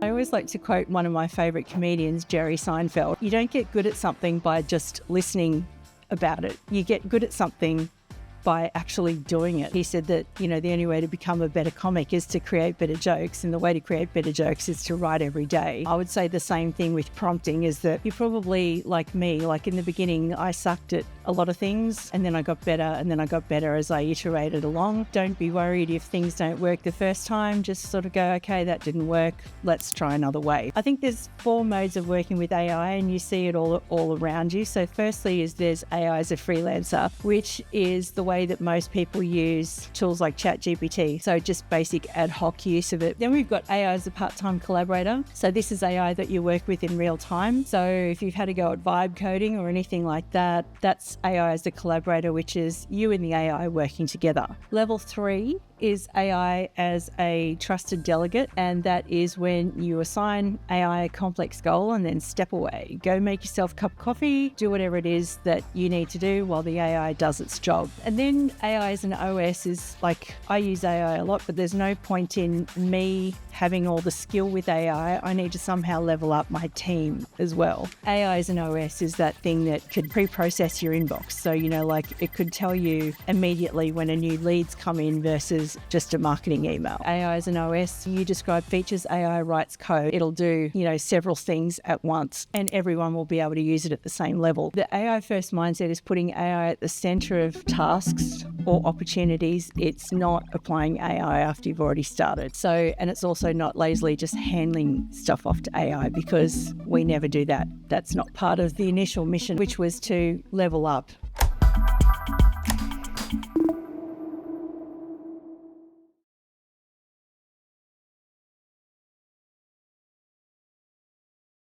I always like to quote one of my favourite comedians, Jerry Seinfeld. You don't get good at something by just listening about it. You get good at something by actually doing it. He said that, the only way to become a better comic is to create better jokes, and the way to create better jokes is to write every day. I would say the same thing with prompting, is that you're probably like me. Like in the beginning, I sucked at a lot of things, and then I got better, and then I got better as I iterated along. Don't be worried if things don't work the first time. Just sort of go, okay, that didn't work. Let's try another way. I think there's 4 modes of working with AI, and you see it all around you. So firstly there's AI as a freelancer, which is the way that most people use tools like ChatGPT. So just basic ad hoc use of it. Then we've got AI as a part-time collaborator. So this is AI that you work with in real time. So if you've had a go at vibe coding or anything like that, that's AI as a collaborator, which is you and the AI working together. Level 3 is AI as a trusted delegate, and that is when you assign AI a complex goal and then step away. Go make yourself a cup of coffee, do whatever it is that you need to do while the AI does its job. And then AI as an OS is like, I use AI a lot, but there's no point in me having all the skill with AI. I need to somehow level up my team as well. AI as an OS is that thing that could pre-process your inbox. So, like it could tell you immediately when a new lead's come in versus just a marketing email. AI as an OS, you describe features, AI writes code. It'll do, several things at once, and everyone will be able to use it at the same level. The AI first mindset is putting AI at the center of tasks or opportunities. It's not applying AI after you've already started. So, and it's also not lazily just handing stuff off to AI, because we never do that. That's not part of the initial mission, which was to level up